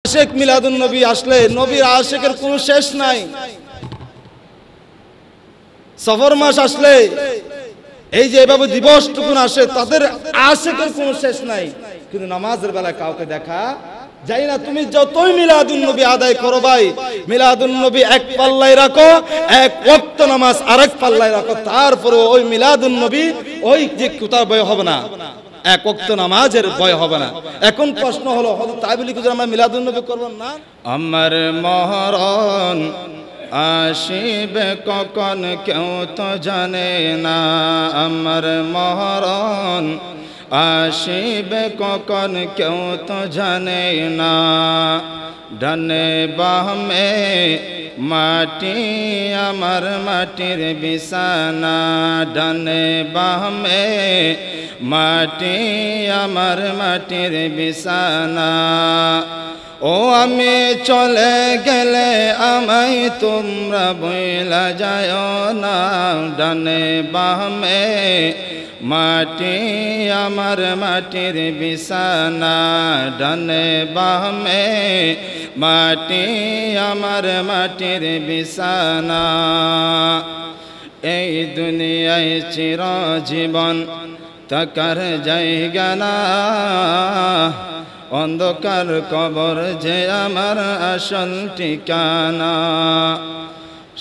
আশেক মিলাদুন নবী আসলে নবীর আশেকের কোনো শেষ নাই। সফর মাস আসলে এই যে এভাবে দিবসটুকুন আসে তাদের আশেকের কোনো শেষ নাই। কিন্তু নামাজের বেলায় কাউকে দেখা যাই না। তুমি যতই মিলাদুন নবী আদায় করো ভাই, মিলাদুন নবী এক পাল্লায় রাখো, এক ওয়াক্ত নামাজ আরেক পাল্লায় রাখো, তারপরে ওই মিলাদুন নবী ওই যে কোথাও বয় হবে না, এক ওয়াক্ত নামাজের বয় হবে না। এখন প্রশ্ন হলো তাই বলি কি আমরা মিলাদুন নবী করব না? আমার মহরণ আসিবে কখন কেউ তো জানে না, আমার মহরণ আসিবে কখন কেউ তো জানে না। ডানে বামে মাটি আমার মাটির বিছানা, ডানে বামে মাটি আমার মাটির বিছানা। ও আমি চলে গেলে আমায় তোমরা বইলা যায় না, ডানে বামে মাটি আমার মাটির বিছানা, ডানে বামে মাটি আমার মাটির বিছানা। এই দুনিয়ায় চিরজীবন থাকার জায়গা না, অন্ধকার কবর যে আমার আসল ঠিকানা।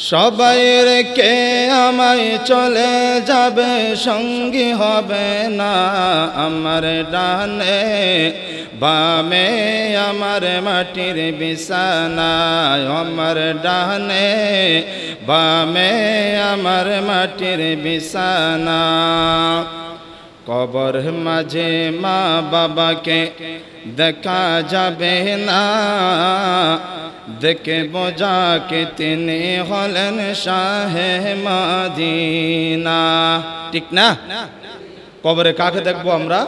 সবাই রেখে আমায় চলে যাবে, সঙ্গী হবে না আমার ডানে বামে আমার মাটির বিছানা, আমার ডানে বামে আমার মাটির বিছানা। কবর মাঝে মা বাবাকে দেখা যাবে না, দেখে বোঝাকে তিনি হলেন শাহে মদিনা। ঠিক না? কবরে কাকে দেখবো আমরা?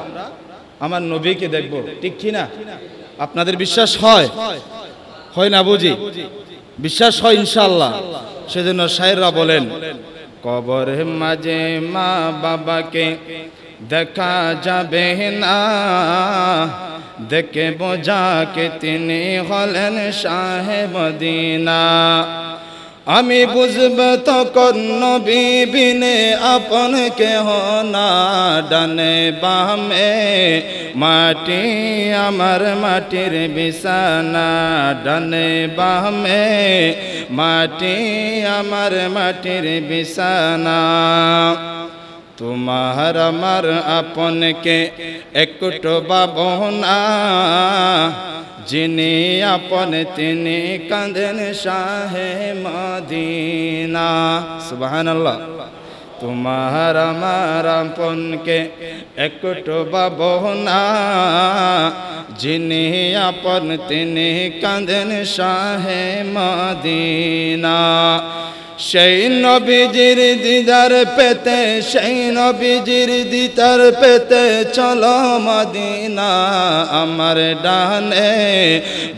আমার নবীকে দেখবো, ঠিক কি না? আপনাদের বিশ্বাস হয়? হয় না বুঝি? বিশ্বাস হয় ইনশাআল্লাহ। সেজন্য শায়েররা বলেন কবর মাঝে মা বাবাকে দেখা যাবে না, দেখে বোঝাকে তিনি হলেন শাহে মদিনা। আমি বুঝব তখন নবী বিনে আপন কেহ না, ডানে বামে মাটি আমার মাটির বিছানা, ডানে বামে মাটি আমার মাটির বিছানা। তোমার আমার আপনকে একটু ভাবনা, যিনি আপন তিনি কাঁদেন শাহে মদিনা। সুবহানাল্লাহ। তোমার আমার আপনকে একটু ভাবনা, যিনি আপন তিনি কাঁদেন শাহে মদিনা। সেই নবীজির দিদার পেতে, সেই নবীজির দিদার পেতে চলো মদিনা। আমার ডানে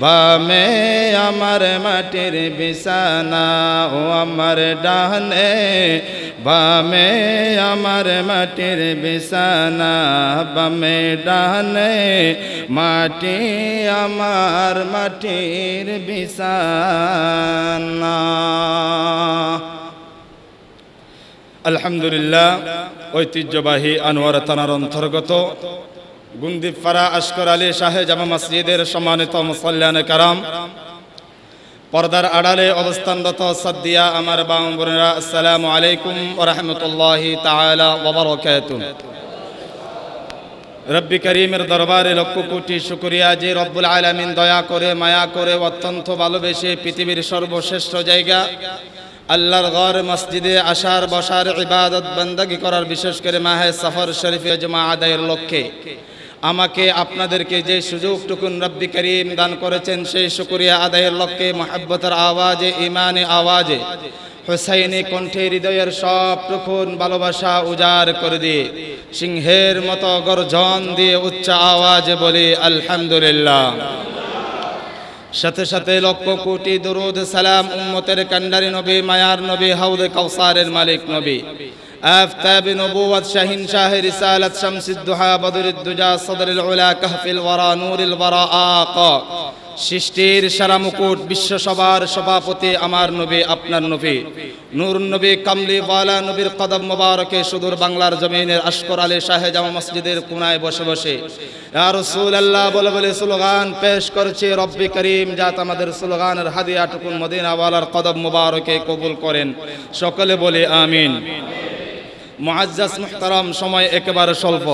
বামে আমার মাটির বিছানা, ও আমার ডানে বামে আমার মাটির বিছানা, বামে ডানে মাটি আমার মাটির বিছানা। আলহামদুলিল্লাহ। ঐতিহ্যবাহী আনোয়ার থানার অন্তর্গত গুন্দিপাড়া আশকর আলী শাহে জামা মসজিদের সম্মানিত মুসল্লিয়ানে কারাম, পর্দার আড়ালে অবস্থানরত সাদ্দিয়া আমার বাম বোনেরা, আসসালামু আলাইকুম ওয়া রাহমাতুল্লাহি তাআলা ওয়া বারাকাতুহু। রব্বি করিমের দরবারে লক্ষ কোটি শুকরিয়া যে রব্বুল আলামিন দয়া করে মায়া করে অত্যন্ত ভালোবেসে পৃথিবীর সর্বশ্রেষ্ঠ জায়গা আল্লাহর ঘর মসজিদে আসার বসার ইবাদত বান্দাগি করার, বিশেষ করে মাহে সফর শরীফে জমা আদায়ের লক্ষ্যে আমাকে আপনাদেরকে যে সুযোগটুকুন রব্বি করিম দান করেছেন, সেই শুকরিয়া আদায়ের লক্ষ্যে মহব্বতের আওয়াজে, ইমানে আওয়াজে, হুসাইনি কণ্ঠে হৃদয়ের সবটুকুন ভালোবাসা উজাড় করে দিয়ে সিংহের মতো গর্জন দিয়ে উচ্চ আওয়াজে বলি আলহামদুলিল্লাহ। সাথে সাথে লক্ষ কোটি দরুদ সালাম উম্মতের কান্ডারি নবী, মায়ার নবী, হাউদে কাউসারের মালিক নবী, আফতাব নবুওয়াত, শাহিন শাহ রিসালাত, শামসুদ দুহা, বদরুদ দুজা, সদরুল উলা, কাহফিল ওয়ারা, নূরুল ওয়ারা, আকা সৃষ্টির সারা মুকুট, বিশ্ব সবার সভাপতি আমার নবী, আপনার নবী, নূর নবী কামলিওয়ালা নবীর কদম মোবারকে সুদূর বাংলার জমিনের আশকর আলী শাহে জামা মসজিদের কোনায় বসে বসে ইয়া রাসূলুল্লাহ বলে বলে স্লোগান পেশ করছে। রব্বি করিম জাত আমাদের স্লোগানের হাদিয়াটুকুন মদিনাওয়ালার কদম মোবারকে কবুল করেন। সকলে বলে আমিন। মুআজ্জাজ মুহতারাম, সময় একেবারে স্বল্প,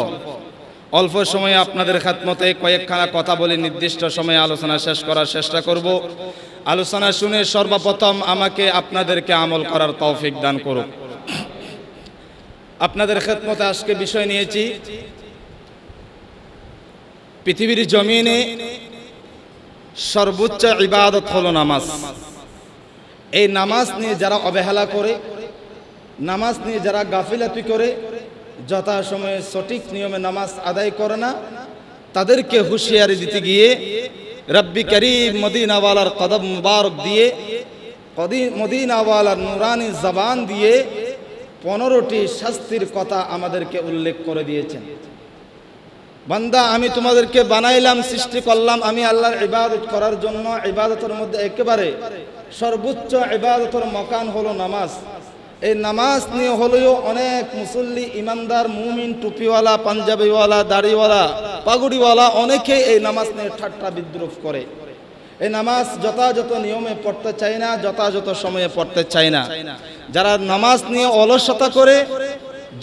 অল্প সময়ে আপনাদের খেদমতে কয়েকখানা কথা বলে নির্দিষ্ট সময়ে আলোচনা শেষ করার চেষ্টা করব। আলোচনা শুনে সর্বপ্রথম আমাকে আপনাদেরকে আমল করার তৌফিক দান করুক। আপনাদের খেদমতে আজকে বিষয় নিয়েছি পৃথিবীর জমিনে সর্বোচ্চ ইবাদত হলো নামাজ। এই নামাজ নিয়ে যারা অবহেলা করে, নামাজ নিয়ে যারা গাফিলাতি করে, যথাসময়ে সঠিক নিয়মে নামাজ আদায় করে না, তাদেরকে হুঁশিয়ারি দিতে গিয়ে রব্বি করিম মদিনাওয়ালার কদম মুবারক দিয়ে, মদিনাওয়ালার নুরানি জবান দিয়ে 15টি শাস্তির কথা আমাদেরকে উল্লেখ করে দিয়েছেন। বান্দা, আমি তোমাদেরকে বানাইলাম, সৃষ্টি করলাম আমি আল্লাহর ইবাদত করার জন্য। ইবাদতের মধ্যে একেবারে সর্বোচ্চ ইবাদতের মকান হলো নামাজ। এই নামাজ নিয়ে হলেও অনেক মুসল্লি, ইমানদার, মুমিন, টুপিওয়ালা, পাঞ্জাবিওয়ালা, দাড়িওয়ালা, পাগুড়িওয়ালা অনেকে এই নামাজ নিয়ে ঠাট্টা বিদ্রুপ করে। এই নামাজ যথাযথ নিয়মে পড়তে চায় না, যথাযথ সময়ে পড়তে চায় না। যারা নামাজ নিয়ে অলসতা করে,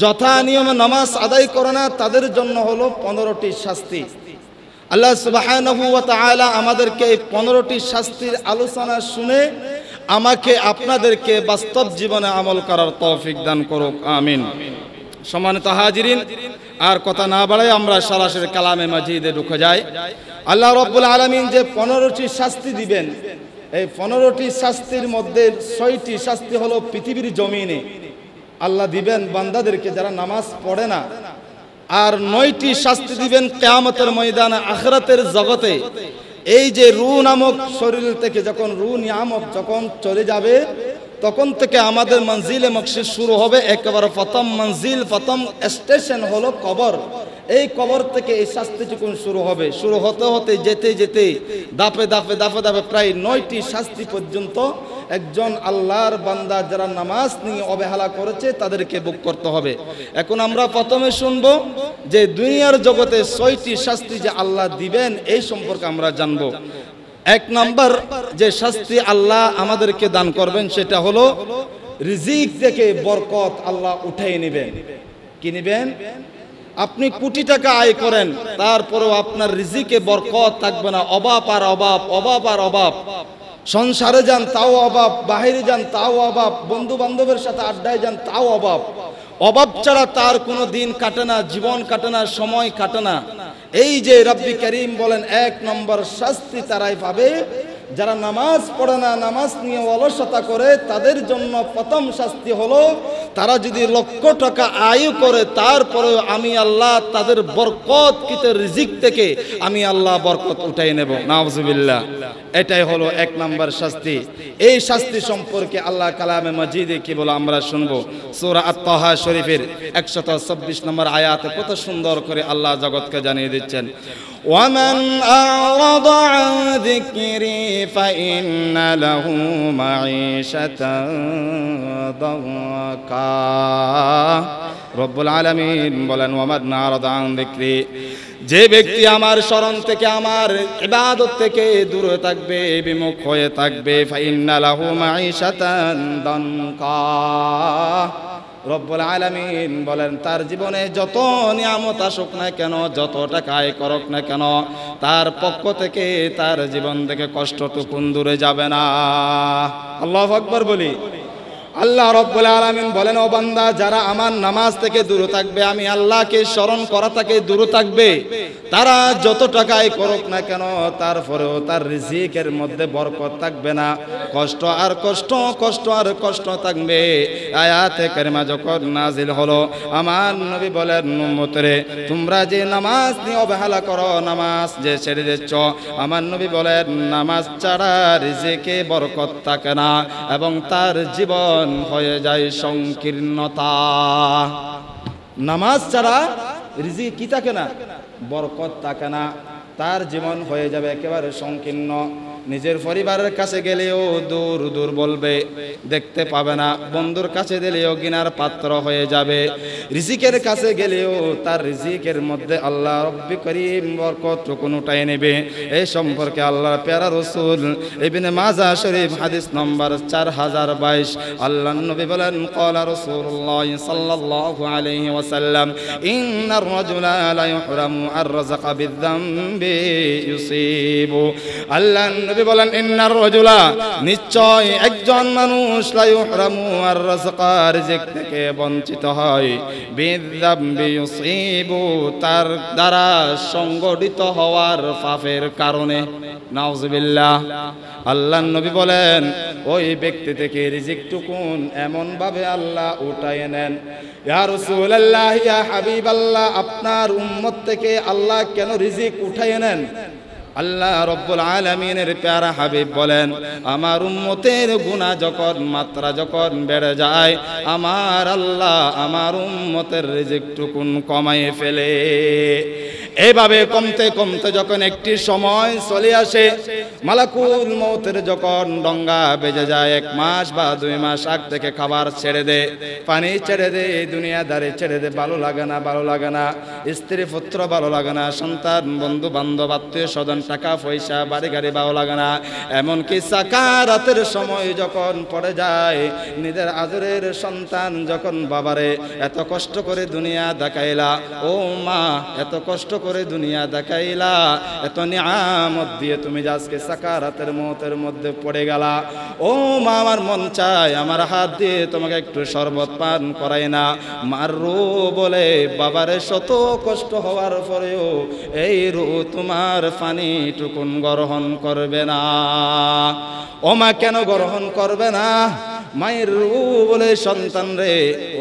যথা নিয়মে নামাজ আদায় করে না, তাদের জন্য হলো 15টি শাস্তি। আল্লাহ সুবহানাহু ওয়া তাআলা আমাদেরকে এই 15টি শাস্তির আলোচনা শুনে আমাকে আপনাদেরকে বাস্তব জীবনে আমল করার তৌফিক দান করুক, আমিন। সম্মানিত হাজিরিন, আর কথা না বাড়াই আমরা সরাসরি কালামে মাজিদে ঢুকে যাই। আল্লাহ রাব্বুল আলামিন যে 15টি শাস্তি দিবেন, এই 15টি শাস্তির মধ্যে 6টি শাস্তি হলো পৃথিবীর জমিনে আল্লাহ দিবেন বান্দাদেরকে যারা নামাজ পড়ে না, আর 9টি শাস্তি দিবেন কিয়ামতের ময়দানে, আখিরাতের জগতে। এই যে রূহ নামক শরীর থেকে যখন রূহ নিয়ামত যখন চলে যাবে, তখন থেকে আমাদের মঞ্জিলে মকসিদ শুরু হবে। একেবারে প্রথম মঞ্জিল, প্রথম স্টেশন হলো কবর। এই কবর থেকে এই শাস্তিটুকুন শুরু হবে। শুরু হতে হতে যেতে যেতে দাপে দাপে দাপে দাপে প্রায় 9টি শাস্তি পর্যন্ত একজন আল্লাহর বান্দা যারা নামাজ নিয়ে অবহেলা করেছে তাদেরকে ভোগ করতে হবে। এখন আমরা প্রথমে শুনবো যে দুনিয়ার জগতে 6টি শাস্তি যে আল্লাহ দিবেন এই সম্পর্কে আমরা জানবো। 1 নম্বর যে শাস্তি আল্লাহ আমাদেরকে দান করবেন সেটা হলো রিজিক থেকে বরকত আল্লাহ উঠাই নেবেন। কি নেবেন? আপনি কোটি টাকা আয় করেন, তারপরেও আপনার রিজিকে বরকত থাকবে না। অভাব আর অভাব, অভাব আর অভাব। সংসারে যান তাও অভাব, বাহিরে যান তাও অভাব, বন্ধু বান্ধবের সাথে আড্ডায় যান তাও অভাব। অভাব ছাড়া তার কোনো দিন কাটে না, জীবন কাটে না, সময় কাটে না। এই যে রব্বি করিম বলেন 1 নম্বর শাস্তি তারাই পাবে যারা নামাজ পড়ে না, নামাজ নিয়ে অলসতা করে। তাদের জন্য প্রথম শাস্তি হলো তারা যদি লক্ষ টাকা আয় করে, তারপরেও আমি আল্লাহ তাদের বরকতকৃত রিজিক থেকে আমি আল্লাহ বরকত উঠাই নেব। নাউজুবিল্লাহ। এটাই হলো 1 নম্বর শাস্তি। এই শাস্তি সম্পর্কে আল্লাহ কালামে মাজিদে কি বলে আমরা শুনবো। সূরা আত-তাহা শরীফের 126 নম্বর আয়াতে কত সুন্দর করে আল্লাহ জগৎকে জানিয়ে দিচ্ছেন, وَمَنْ أَعْرَضَ عَنْ ذِكْرِي فَإِنَّ لَهُ مَعِيشَةً ضَنْكًا। রব্বুল আলামিন বলেন, ওয়ামান আ'রাদা আন যিকরি, যে ব্যক্তি আমার স্মরণ থেকে, আমার ইবাদত থেকে দূরে থাকবে, বিমুখ হয়ে থাকবে, ফাইন্না লাহু মাঈশাতান দানকা। রব্বুল আলামিন বলেন তার জীবনে যত নিয়ামত আসুক না কেন, যত টাকা আয় করুক না কেন, তার পক্ষ থেকে তার জীবন থেকে কষ্টটুকুন দূরে যাবে না। আল্লাহু আকবার বলি। আল্লাহ রব্বুল আলামিন বলেন, ও বান্দা, যারা আমার নামাজ থেকে দূরে থাকবে, আমি আল্লাহকে স্মরণ করা থেকে দূরে থাকবে, তারা যত টাকাই করুক না কেন, তারপরেও তার রিজিকের মধ্যে বরকত থাকবে না। কষ্ট আর কষ্ট, কষ্ট আর কষ্ট থাকবে। আয়াতে কারিমা যখন নাজিল হলো, আমার নবী বলেন, উম্মতরে, তোমরা যে নামাজ নিয়ে অবহেলা করো, নামাজ যে ছেড়ে দিচ্ছ, আমার নবী বলেন নামাজ ছাড়া রিজিকে বরকত থাকে না এবং তার জীবন হয়ে যায় সংকীর্ণতা। নামাজ ছাড়া রিজিক কি থাকে না? বরকত থাকে না। তার জীবন হয়ে যাবে একেবারে সংকীর্ণ। নিজের পরিবারের কাছে গেলেও দূর দূর বলবে, দেখতে পাবে না। বন্ধুর কাছে গেলেও গিনার পাত্র হয়ে যাবে। রিজিকের কাছে গেলেও তার রিজিকের মধ্যে আল্লাহ রব্বি করিম বরকত কোনটাই নেবে। এই সম্পর্কে আল্লাহর প্যারা রাসূল ইবনে মাজাহ শরীফ হাদিস নম্বর 4022 আল্লাহর নবী বলেন, ক্বালা রাসূলুল্লাহ সাল্লাল্লাহু আলাইহি ওয়াসাল্লাম, ইন্নার রাজুলা লা ইহরামু আর-রাযকা বিয-যামবি ইউসিবু। আল্লাহর নবী বলেন, ইন্নার রাজুলা, নিশ্চয় একজন মানুষ লা ইহরামু আর-রাযকা, রিজিক থেকে বঞ্চিত হয়, বিয-যামবি ইউসিবু, তার দ্বারা সংগঠিত হওয়ার পাপের কারণে। নাউযুবিল্লাহ। আল্লাহর নবী বলেন, ওই ব্যক্তি থেকে রিজিকটুকুন এমন ভাবে আল্লাহ উঠায় নেন। ইয়া রাসূলুল্লাহ, ইয়া হাবিবাল্লাহ, আপনার উম্মত থেকে আল্লাহ কেন রিজিক উঠায় নেন? আল্লাহ রব্বুল আলামিনের প্যারা হাবিব বলেন, আমার উম্মতের গুনাহ যখন মাত্রা যখন বেড়ে যায়, আমার আল্লাহ আমার উম্মতের রিজিকটুকুন কমায়ে ফেলে। এইভাবে কমতে কমতে যখন একটি সময় চলে আসে, মালাকুল মউতের যখন ডঙ্গা বেজে যায়, 1 মাস বা 2 মাস আগ থেকে খাবার ছেড়ে দে, পানি ছেড়ে দে, দুনিয়াদারি ছেড়ে দে, ভালো লাগে না, ভালো লাগে না, স্ত্রী পুত্র ভালো লাগে না, সন্তান বন্ধু বান্ধব আত্মীয় স্বজন টাকা পয়সা বাড়ি গাড়ি ভালো লাগে না। এমনকি সাকারাতের সময় যখন পড়ে যায়, নিজের আদরের সন্তান যখন বাবারে এত কষ্ট করে দুনিয়া দেখাইলা, ও মা এত কষ্ট করে দুনিয়া দেখাইলা, এত নিয়ামত দিয়ে তুমি আজকে সাকারাতের মউতের মধ্যে পড়ে গেলা, ও মা আমার মন চায় আমার হাত দিয়ে তোমাকে একটু শরবত পান করাই না। মার রু বলে বাবারে শত কষ্ট হওয়ার পরেও এই রু তোমার পানি টুকুন গ্রহণ করবে না। ও মা কেন গ্রহণ করবে না? মায়ের রু বলে, সন্তান রে,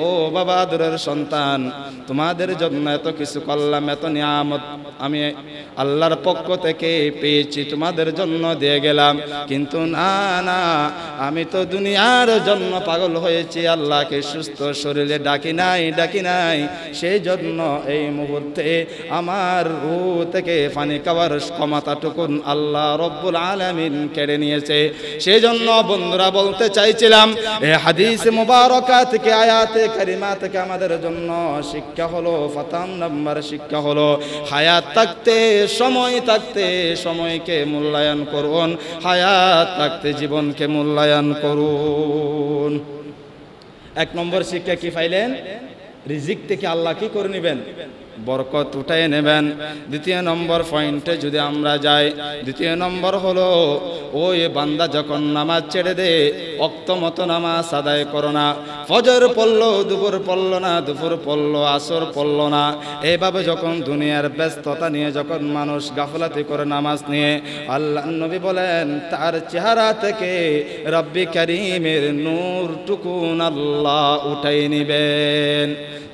ও বাবা আদরের সন্তান, তোমাদের জন্য এত কিছু করলাম, এত নিয়ামত আমি আল্লাহর পক্ষ থেকে পেয়েছি, তোমাদের জন্য দিয়ে গেলাম, কিন্তু না না, আমি তো দুনিয়ার জন্য পাগল হয়েছি, আল্লাহকে সুস্থ শরীরে ডাকি নাই, সেই জন্য এই মুহূর্তে আমার রু থেকে পানি খাওয়ার ক্ষমতাটুকুন আল্লাহ রব্বুল আলামিন কেড়ে নিয়েছে। সেই জন্য বন্ধুরা বলতে চাইছিলাম, এই হাদিস মুবারকা থেকে আয়াতে কারিমা থেকে আমাদের জন্য শিক্ষা হলো, 5 নম্বর শিক্ষা হলো, হায়াত থাকতে সময় থাকতে সময়কে মূল্যায়ন করুন, হায়াত থাকতে জীবনকে মূল্যায়ন করুন। 1 নম্বর শিক্ষা কি পাইলেন? রিজিক থেকে আল্লাহ কি করে নেবেন? বরকত উঠায় নেবেন। 2 নম্বর পয়েন্টে যদি আমরা যাই, 2 নম্বর হলো, ওই বান্দা যখন নামাজ ছেড়ে দে, ওয়াক্ত মতো নামাজ আদায় করো না, ফজর পড়লো দুপুর পড়লো না, দুপুর পড়লো আসর পড়লো না, এইভাবে যখন দুনিয়ার ব্যস্ততা নিয়ে যখন মানুষ গাফলাতি করে নামাজ নিয়ে, আল্লাহ নবী বলেন তার চেহারা থেকে রব্বি কারীমের নূরটুকুন আল্লাহ উঠাই নিবেন।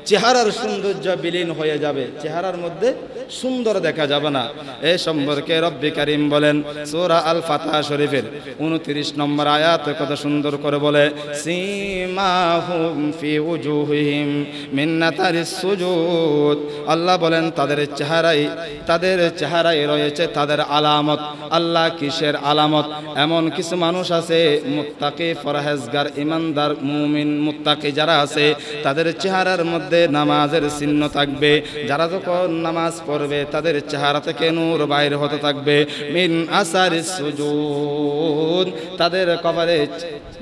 চেহারার সৌন্দর্য বিলীন হয়ে যাবে, চেহারার মধ্যে সুন্দর দেখা যাবে না। এই সম্পর্কে রব্বি কারীম বলেন সূরা আল ফাতহ শরীফের 29 নম্বর আয়াত কত সুন্দর করে বলে, সীমাহুম ফি উজুহিহিম মিন নাতারিস সুজুদ। আল্লাহ বলেন তাদের চেহারায় রয়েছে তাদের আলামত। আল্লাহ কিসের আলামত? এমন কিছু মানুষ আছে মুত্তাকি, ফরহেজগার, ইমানদার, মুমিন, মুত্তাকি যারা আছে, তাদের চেহারার মধ্যে নামাজের চিহ্ন থাকবে। যারা যখন নামাজ পড়বে তাদের চেহারা থেকে নূর বাইর হতে থাকবে, মিন আসারিস সুজুদ, তাদের কপালে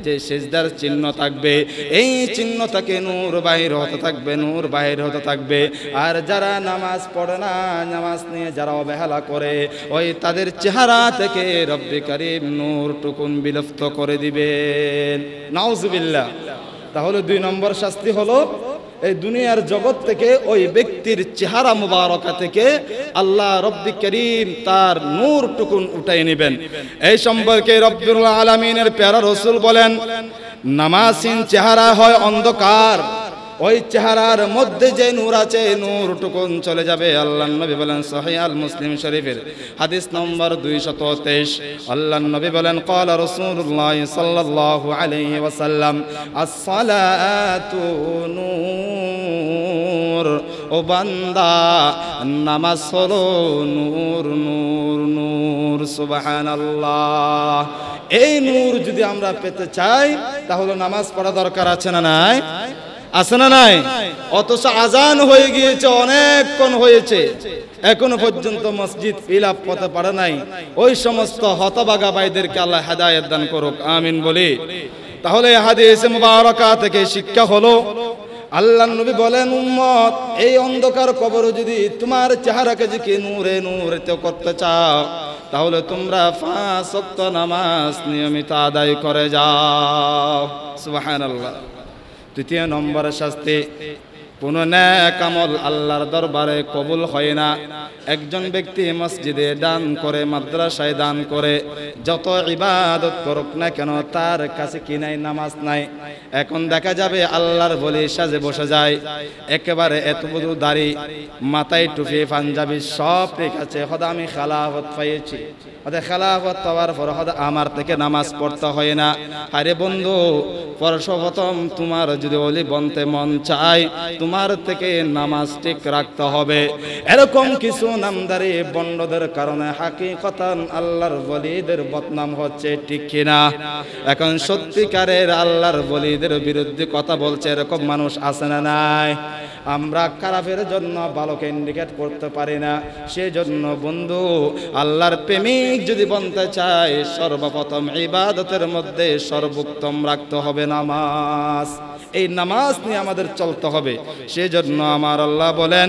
যে সিজদার চিহ্ন থাকবে, এই চিহ্ন থেকে নূর বাইর হতে থাকবে, নূর বাইর হতে থাকবে। আর যারা নামাজ পড়ে না, নামাজ নিয়ে যারা অবহেলা করে, ওই তাদের চেহারা থেকে রব্বি কারীম নূর টুকুন বিলুপ্ত করে দিবেন। নাউজুবিল্লাহ। তাহলে 2 নম্বর শাস্তি হলো, এই দুনিয়ার জগৎ থেকে ওই ব্যক্তির চেহারা মুবারকা থেকে আল্লাহ রব্বি কারীম তার নূর টুকুন উঠাই নেবেন। এই সম্পর্কে রব্বুল আলামিনের প্যারা রাসূল বলেন, নামাজহীন চেহারা হয় অন্ধকার, ওই চেহারার মধ্যে যে নূর আছে নূর টুকুন চলে যাবে। আল্লাহর নবী বলেন সহিহ আল মুসলিম শরীফের হাদিস নম্বর 223, আল্লাহর নবী বলেন ক্বালা রাসূলুল্লাহ সাল্লাল্লাহু আলাইহি ওয়াসাল্লাম, আস-সালাতু নূর ও বান্দা নামাজ হলো নূর নূর নূর সুবহানাল্লাহ। এই নূর যদি আমরা পেতে চাই তাহলে নামাজ পড়া দরকার আছে না নাই? আছে না নাই? অথচ আজান হয়ে গিয়েছে, অনেকক্ষণ হয়েছে, এখনো পর্যন্ত মসজিদ ফিল আপ হতে পারে নাই। ওই সমস্ত হতভাগা ভাইদেরকে আল্লাহ হেদায়েত দান করুক, আমিন বলি। তাহলে হাদিসে মুবারাকা থেকে শিক্ষা হলো, আল্লাহর নবী বলেন, উম্মত এই অন্ধকার কবর যদি তোমার চেহারাকে যদি নূরে নূরেতে করতে চাও তাহলে তোমরা 5 ওয়াক্ত নামাজ নিয়মিত আদায় করে যাও। সুবহানাল্লাহ। তৃতীয় নম্বরের শাস্তি, কোনো নেক আমল আল্লাহর দরবারে কবুল হয় না। একজন ব্যক্তি মসজিদে দান করে, মাদ্রাসায় দান করে, যত ইবাদত করুক না কেন তার কাছে কি নাই? নামাজ নাই। এখন দেখা যাবে আল্লাহর বলি সাজে বসে যায়, একেবারে এত বড় দাড়ি, মাথায় টুপি, পাঞ্জাবি সব ঠিক আছে, হয়তো আমি খেলাফত পাইছি, হয়তো খেলাফত পাওয়ার পর হয়তো আমার থেকে নামাজ পড়তে হয় না। আরে বন্ধু, সর্বপ্রথম তোমার যদি ওলি বনতে মন চায় তোমার থেকে নামাজ ঠিক রাখতে হবে। এরকম কিছু নামদারি বন্ডদের কারণে হাকিকতান আল্লাহর ওলিদের বদনাম হচ্ছে, ঠিক কিনা? এখন সত্যিকারের আল্লাহর ওলিদের বিরুদ্ধে কথা বলছে এরকম মানুষ আছে না নাই? আমরা খারাপের জন্য ভালোকে ইন্ডিকেট করতে পারি না। সেজন্য বন্ধু, আল্লাহর প্রেমিক যদি বনতে চায় সর্বপ্রথম ইবাদতের মধ্যে সর্বোত্তম রাখতে হবে নামাজ। এই নামাজ নিয়ে আমাদের চলতে হবে। সেজন্য আমার আল্লাহ বলেন,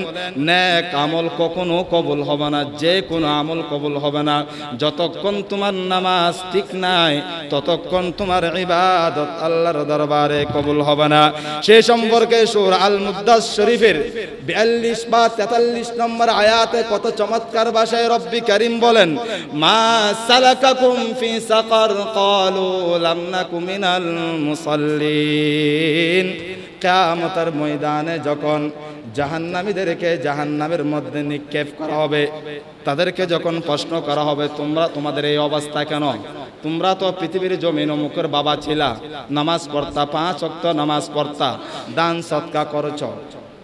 নেক আমল কখনো কবুল হবে না, যে কোনো আমল কবুল হবে না যতক্ষণ তোমার নামাজ ঠিক নাই, ততক্ষণ তোমার ইবাদত আল্লাহর দরবারে কবুল হবে না। সেই সম্পর্কে সূরা আল মুদ্দাসসির শরীফের 42 বা 43 নম্বর আয়াতে কত চমৎকার ভাষায় রব্বি কারীম বলেন, মা সালাকাকুম ফি সাকার ক্বালু লাম নাকু মিনাল মুসাল্লিন। কিয়ামতের ময়দানে যখন জাহান্নামীদেরকে জাহান্নামের মধ্যে নিক্ষেপ করা হবে, তাদেরকে যখন প্রশ্ন করা হবে, তোমাদের এই অবস্থা কেন? তোমরা তো পৃথিবীর জমিন মুখের বাবা ছিলা, নামাজ পড়তা, 5 ওয়াক্ত নামাজ পড়তা, দান সদকা করছ,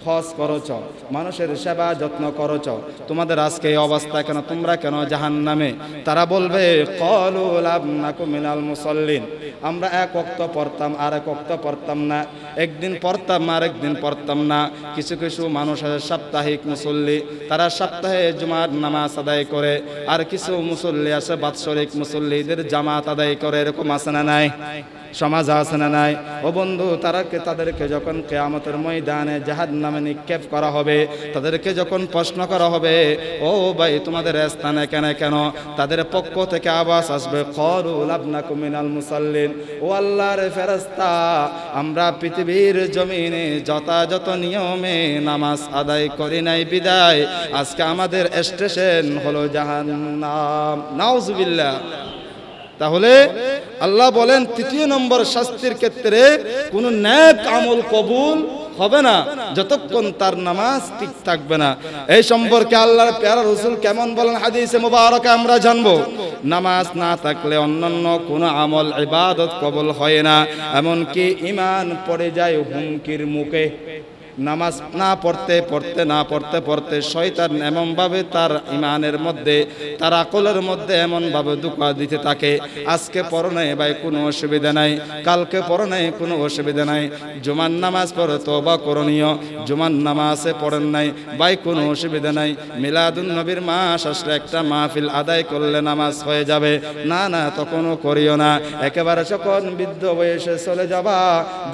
হজ করছ, মানুষের সেবা যত্ন করছ, তোমাদের আজকে এই অবস্থা কেন? তোমরা কেন জাহান্নামে? তারা বলবে, ক্বালু লাম নাকু মিনাল মুসাল্লিন, আমরা 1 ওয়াক্ত পড়তাম আর 1 ওয়াক্ত পড়তাম না, একদিন পড়তাম আর একদিন পড়তাম না। কিছু কিছু মানুষ আছে সাপ্তাহিক মুসল্লি, তারা সপ্তাহে জুমার নামাজ আদায় করে, আর কিছু মুসল্লি আছে বাৎসরিক মুসল্লিদের জামাত আদায় করে। এরকম আছে না নাই? সমাজ আছে না নাই? ও বন্ধু, তাদেরকে যখন কিয়ামতের ময়দানে জাহান্নামে নিক্ষেপ করা হবে, তাদেরকে যখন প্রশ্ন করা হবে, ও ভাই তোমাদের স্থানে কেন? তাদের পক্ষ থেকে আওয়াজ আসবে, ক্বালু লাম নাকু মিনাল মুসাল্লিন, ও আল্লাহর ফেরেশতা, আমরা পৃথিবীর জমিনে যথাযথ নিয়মে নামাজ আদায় করি নাই বিদায় আজকে আমাদের স্টেশন হলো জাহান্নাম। নাউজুবিল্লাহ। তাহলে আল্লাহ বলেন, তৃতীয় নম্বর শাস্তির ক্ষেত্রে কোন নেক আমল কবুল হবে না যতক্ষণ তার নামাজ ঠিক থাকবে না। এই সম্পর্কে আল্লাহর প্যারা রাসূল কেমন বলেন হাদিসে মুবারাকা আমরা জানবো, নামাজ না থাকলে অন্যান্য কোন আমল ইবাদত কবুল হয় না, এমনকি ঈমান পড়ে যায় হুমকির মুখে। নামাজ না পড়তে শয়তান এমনভাবে তার ঈমানের মধ্যে, তার আকলের মধ্যে এমনভাবে ধোঁকা দিতে থাকে, আজকে পড়ো নাই ভাই কোনো অসুবিধা নাই, কালকে পড়ো নাই কোনো অসুবিধা নাই, জুমার নামাজ পড়ে তওবা করণীয়, জুমার নামাজে পড়েন নাই ভাই কোনো অসুবিধা নাই, মিলাদুন নবীর মাস আসলে একটা মাহফিল আদায় করলে নামাজ হয়ে যাবে, না তখনও করিও না। একেবারে যখন বৃদ্ধ বয়সে চলে যাবা,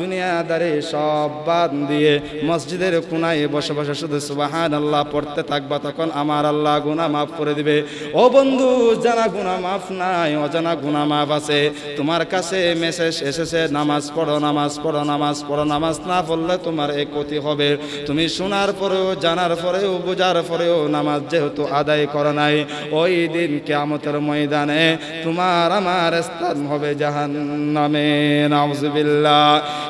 দুনিয়াদারি সব বাদ দিয়ে মসজিদের কোনায় বসে বসে শুধু সুবহানাল্লাহ পড়তে থাকবা, তখন আমার আল্লাহ গুনাহ মাফ করে দিবে। ও বন্ধু, জানা গুনাহ মাফ নাই, অজানা গুনাহ মাফ আছে। তোমার কাছে মেসেজ এসেছে নামাজ পড়ো, নামাজ পড়ো, নামাজ পড়ো, নামাজ না পড়লে তোমার এই ক্ষতি হবে। তুমি শোনার পরেও, জানার পরেও, বোঝার পরেও নামাজ যেহেতু আদায় করো নাই, ওই দিন কিয়ামতের ময়দানে তোমার আমার স্থান হবে জাহান্নামে। নাউজুবিল্লাহ।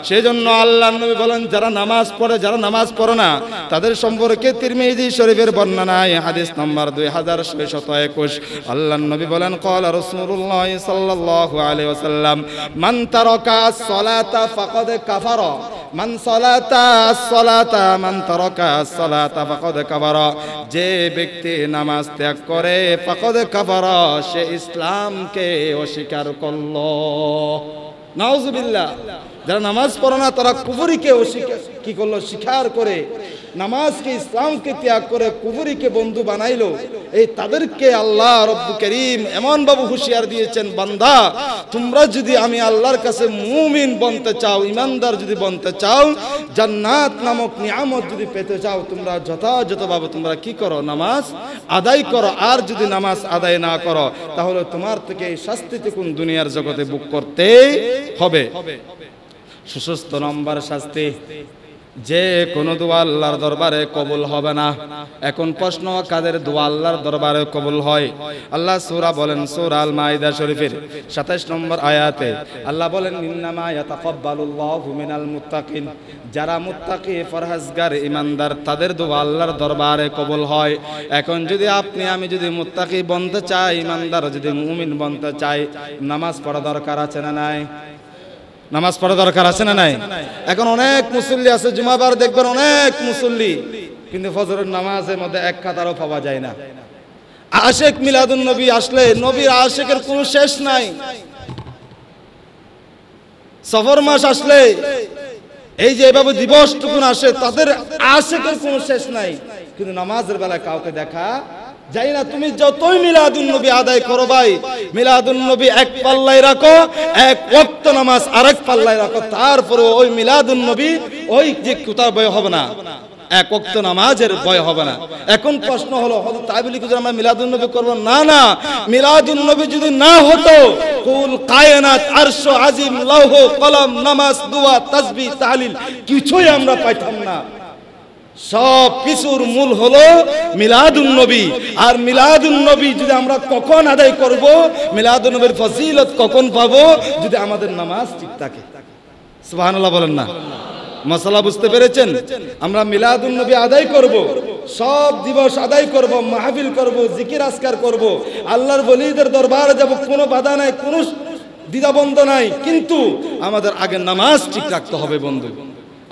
সেজন্য আল্লাহর নবী বলেন, যারা নামাজ পড়ে, যারা নামাজ পড়ে না, তাদের সম্পর্কে তিরমিজি শরীফের বর্ণনায় হাদিস নম্বর 2621 আল্লাহর নবী বলেন, ক্বালা রাসূলুল্লাহ সাল্লাল্লাহু আলাইহি ওয়াসাল্লাম, মান তারাকা আস-সালাতা ফাকাদ কাফারা। মান সালাতা সালাতা মান তারাকা সালাতা ফাকাদ কাফারা, যে ব্যক্তি নামাজ ত্যাগ করে ফাকাদ কাফারা, সে ইসলামকে অস্বীকার করলো। নাউজুবিল্লাহ। যারা নামাজ পড়ে না তারা কুফরিকে কি করলো? স্বীকার করে নামাজকে ইসলামকে ত্যাগ করে কুফরিকে বন্ধু বানাইলো। এই তাদেরকে আল্লাহ রব্বুল কারীম এমন ভাবে হুঁশিয়ার দিয়েছেন, বান্দা তোমরা যদি আমি আল্লাহর কাছে মুমিন বনতে চাও, ইমানদার যদি বনতে চাও, জান্নাত নামক নিয়ামত যদি পেতে চাও, তোমরা যথাযথভাবে তোমরা কি করো? নামাজ আদায় করো। আর যদি নামাজ আদায় না করো তাহলে তোমার থেকে এই শাস্তিটুকুন দুনিয়ার জগতে ভোগ করতে হবে। সুষস্থ নম্বর শাস্তি, যে কোনো দোয়া আল্লাহর দরবারে কবুল হবে না। এখন প্রশ্ন, কাদের দোয়া আল্লাহর দরবারে কবুল হয়? আল্লাহ সূরা বলেন, সূরা আল মাইদা শরীফের 27 নম্বর আয়াতে আল্লাহ বলেন, ইন্নামা ইয়াতাকাব্বালুল্লাহু মিনাল মুত্তাকিন, যারা মুত্তাকি ফরহেজগার ইমানদার তাদের দোয়া আল্লাহর দরবারে কবুল হয়। এখন যদি আপনি আমি যদি মুত্তাকি বনতে চাই, ইমানদার যদি মুমিন বনতে চাই, নামাজ পড়া দরকার আছে না নাই? নামাজ পড়া দরকার আছে না নাই? এখন অনেক মুসল্লি আছে, জুমাবার দেখবেন অনেক মুসল্লি, কিন্তু ফজরের নামাজের মধ্যে এক কাতারও পাওয়া যায় না। আশিক মিলাদুন নবী আসলে নবীর আশিকের কোনো শেষ নাই। সফর মাস আসলে এই যে এভাবে দিবসটুকুন আসে, তাদের আশিকের কোনো শেষ নাই, কিন্তু নামাজের বেলায় কাউকে দেখা যাই না। তুমি যতই মিলাদুন নবী আদায় করো ভাই, মিলাদুন নবী এক পাল্লায় রাখো, এক ওয়াক্ত নামাজ আরেক পাল্লায় রাখো, তারপরে ওই মিলাদুন নবী ওই যে কোথাও ভয় হবে না, এক ওয়াক্ত নামাজের ভয় হবে না। এখন প্রশ্ন হলো, তাই বলি কি আমরা মিলাদুন নবী করবো? না না, মিলাদুন নবী যদি না হতো, কুল কায়নাত আরশ আজিম লৌহ কলম নামাজ দোয়া তাসবিহ তাহলিল কিছুই আমরা পাইতাম না। সব কিছুর মূল হলো মিলাদুন নবী। আর মিলাদুন নবী যদি আমরা কখন আদায় করব, মিলাদুন নবীর ফজিলত কখন পাবো? যদি আমাদের নামাজ ঠিক থাকে। সুবহানাল্লাহ বলেন না? মশলা বুঝতে পেরেছেন? আমরা মিলাদুন নবী আদায় করব, সব দিবস আদায় করব, মাহফিল করব, জিকির আজকার করব, আল্লাহর ওলিদের দরবারে যাব, কোনো বাধা নাই, কোনো দ্বিধাবন্ধ নাই, কিন্তু আমাদের আগে নামাজ ঠিক রাখতে হবে বন্ধু।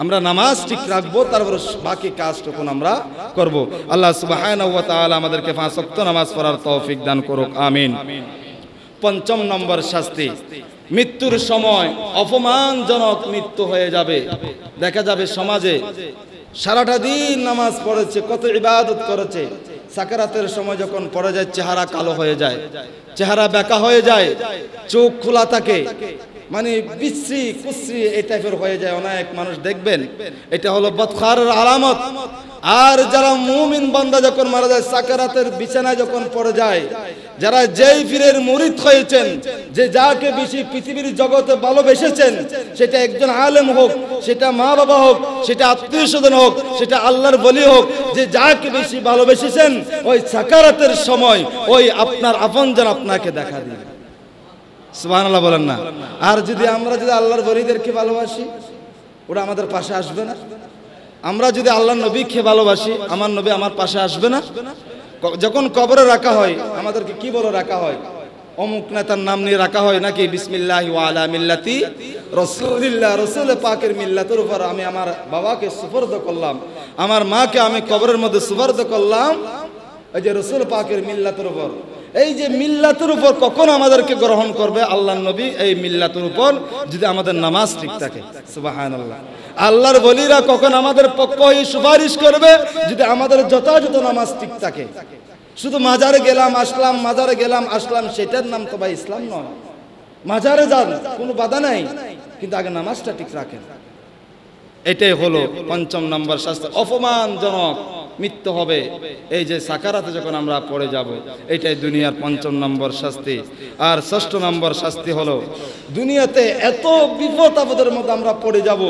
আমরা নামাজ ঠিক রাখবো, তারপর বাকি কাজটুকুন আমরা করব। আল্লাহ সুবহানাহু ওয়া তাআলা আমাদেরকে 5 ওয়াক্ত নামাজ পড়ার তৌফিক দান করুক, আমিন। 5 নম্বর শাস্তি, মৃত্যুর সময় অপমানজনক মৃত্যু হয়ে যাবে। দেখা যাবে সমাজে সারাটা দিন নামাজ পড়েছে, কত ইবাদত করেছে, সাকারাতের সময় যখন পড়ে যায় চেহারা কালো হয়ে যায়, চেহারা বেঁকা হয়ে যায়, চোখ খোলা থাকে, মানে বিশ্রী কুশ্রী এই টাইপের হয়ে যায়। অনেক মানুষ দেখবেন, এটা হলো বদখারের আলামত। আর যারা মুমিন বান্দা যখন মারা যায়, সাকারাতের বিছানায় যখন পড়ে যায়, যারা যেই পীরের মুরিদ হয়েছেন, যে যাকে বেশি পৃথিবীর জগতে ভালোবেসেছেন, সেটা একজন আলেম হোক, সেটা মা বাবা হোক, সেটা আত্মীয় স্বজন হোক, সেটা আল্লাহর ওলি হোক, যে যাকে বেশি ভালোবেসেছেন, ওই সাকারাতের সময় ওই আপনার আপনজন আপনাকে দেখা দিবে। সুবহানাল্লাহ বলেন না? আর যদি আমরা যদি আল্লাহর ওলিদেরকে ভালোবাসি, ওরা আমাদের পাশে আসবে না? আমরা যদি আল্লাহর নবীকে ভালোবাসি, আমার নবী আমার পাশে আসবে না? যখন কবরে রাখা হয় আমাদেরকে কি বলে রাখা হয়? অমুক নেতার নাম নিয়ে রাখা হয় নাকি? বিসমিল্লাহি ওয়া আলা মিল্লাতি রাসূলিল্লাহ, রাসূল পাকের মিল্লাতের উপর আমি আমার বাবাকে সুপর্দ করলাম, আমার মাকে আমি কবরের মধ্যে সুপর্দ করলাম, এই যে রাসূল পাকের মিল্লাতের উপর। এই যে মিল্লাতের উপর কখন আমাদেরকে গ্রহণ করবে আল্লাহর নবী? এই মিল্লাতের উপর যদি আমাদের নামাজ ঠিক থাকে। সুবহানাল্লাহ। আল্লাহর ওলিরা কখন আমাদের পক্ষ হয়ে সুপারিশ করবে? যদি আমাদের যথাযথ নামাজ ঠিক থাকে। শুধু মাজারে গেলাম আসলাম, মাজারে গেলাম আসলাম, সেটার নাম তো ভাই ইসলাম নয়। মাজারে যান, কোনো বাধা নাই, কিন্তু আগে নামাজটা ঠিক রাখেন। এটাই হলো 5 নম্বর শাস্তি। অপমানজনক মৃত্যু হবে এই যে সাকারাতে যখন আমরা পড়ে যাব, এটাই দুনিয়ার 5 নম্বর শাস্তি। আর 6 নম্বর শাস্তি হলো, দুনিয়াতে এত বিপদ আপদের মধ্যে আমরা পড়ে যাব,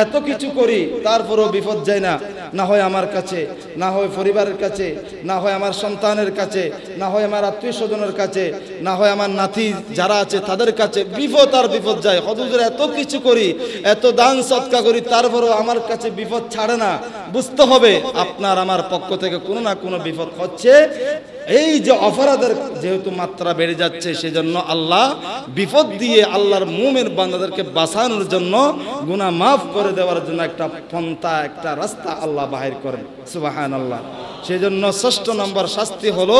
এত কিছু করি, তারপরেও বিপদ যায় না। না হয় আমার কাছে, না হয় পরিবারের কাছে, না হয় আমার সন্তানের কাছে, না হয় আমার আত্মীয় স্বজনের কাছে, না হয় আমার নাতি যারা আছে তাদের কাছে বিপদ আর বিপদ যায়। হুজুর এত কিছু করি, এত দান সৎকা করি, তারপরেও আমার কাছে বিপদ ছাড়ে না। বুঝতে হবে আপনার আমার পক্ষ থেকে কোনো না কোনো বিপদ হচ্ছে। এই যে অপরাধের যেহেতু মাত্রা বেড়ে যাচ্ছে, সেজন্য আল্লাহ বিপদ দিয়ে আল্লাহর মুমিন বান্দাদেরকে বাঁচানোর জন্য গুনাহ মাফ করে দেওয়ার জন্য একটা পন্থা, একটা রাস্তা আল্লাহ বাহির করেন। সুবহানাল্লাহ। সেজন্য 6 নম্বর শাস্তি হলো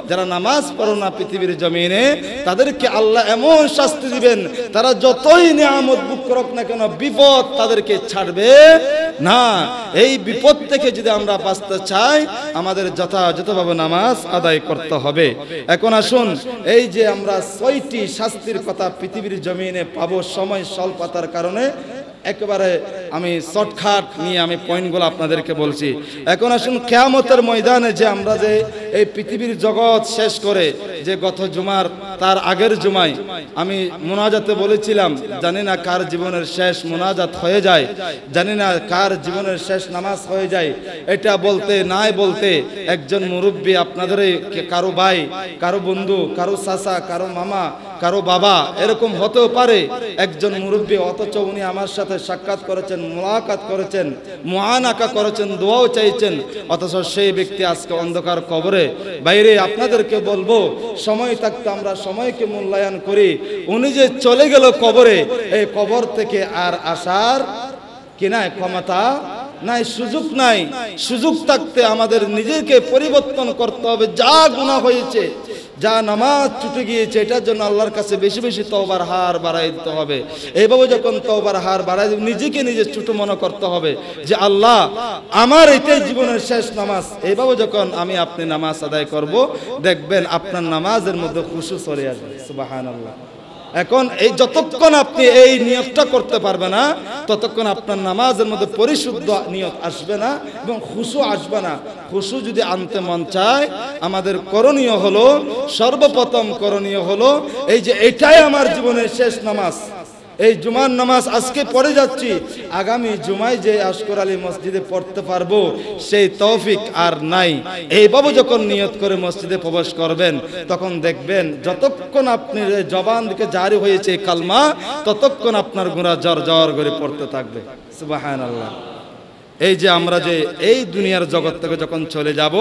যারা নামাজ পড়ে না পৃথিবীর জমিনে, তাদেরকে আল্লাহ এমন শাস্তি দিবেন, তারা যতই নিয়ামত ভোগ করুক না কেন বিপদ তাদেরকে ছাড়বে না। এই বিপদ থেকে যদি আমরা বাঁচতে চাই, আমাদের যথাযথভাবে নামাজ আদায় করতে হবে। এখন আসুন, এই যে আমরা 6টি শাস্তির কথা পৃথিবীর জমিনে পাবো, সময় স্বল্পতার কারণে একেবারে আমি শর্টকাট নিয়ে আমি পয়েন্টগুলো আপনাদেরকে বলছি। এখন আসুন, কিয়ামতের ময়দানে যে আমরা যে এই পৃথিবীর জগৎ শেষ করে যে গত জুমার তার আগের জুমায় আমি মুনাজাতে বলেছিলাম, জানি না কার জীবনের শেষ মুনাজাত হয়ে যায়, জানি না কার জীবনের শেষ নামাজ হয়ে যায়। এটা বলতে নাই বলতে একজন মুরব্বী আপনাদের কারো ভাই, কারো বন্ধু, কারো চাচা, কারো মামা, কারো বাবা এরকম হতেও পারে একজন মুরব্বী, অথচ উনি আমার সাথে সাক্ষাৎ করেছেন, মুলাকাত করেছেন, মুআনাকা করেছেন, দোয়াও চাইছেন, অথচ সেই ব্যক্তি আজকে অন্ধকার কবরে। বাইরে আপনাদেরকে বলবো, সময় থাকতে আমরা সময়কে মূল্যায়ন করি। উনি যে চলে গেল কবরে, এই কবর থেকে আর আসার কি নাই, ক্ষমতা নাই, সুযোগ নাই। সুযোগ থাকতে আমাদের নিজেকে পরিবর্তন করতে হবে। যা গুনাহ হয়েছে, যা নামাজ ছুটে গিয়েছে, এটার জন্য আল্লাহর কাছে বেশি বেশি তওবার হার বাড়াই দিতে হবে। এইভাবে যখন তওবার হার বাড়াই নিজেকে নিজে ছোট মনে করতে হবে যে আল্লাহ আমার এটাই জীবনের শেষ নামাজ। এইভাবে যখন আমি আপনি নামাজ আদায় করব, দেখবেন আপনার নামাজের মধ্যে খুশু চলে আসবে। সুবহানাল্লাহ। এখন এই যতক্ষণ আপনি এই নিয়তটা করতে পারবে না, ততক্ষণ আপনার নামাজের মধ্যে পরিশুদ্ধ নিয়ত আসবে না এবং খুশু আসবে না। খুশু যদি আনতে মন চায়, আমাদের করণীয় হলো, সর্বপ্রথম করণীয় হলো এই যে এটাই আমার জীবনের শেষ নামাজ। এই জুমার নামাজ আজকে পড়ে যাচ্ছি, আগামী জুমায় যে আশকর আলী মসজিদে পড়তে পারবো সেই তৌফিক আর নাই। এইভাবে যখন নিয়ত করে মসজিদে প্রবেশ করবেন, তখন দেখবেন যতক্ষণ আপনি জবান দিকে জারি হয়েছে কালমা, ততক্ষণ আপনার গুনাহ জর জর করে পড়তে থাকবে। সুবহানাল্লাহ। এই যে আমরা যে এই দুনিয়ার জগৎ থেকে যখন চলে যাব,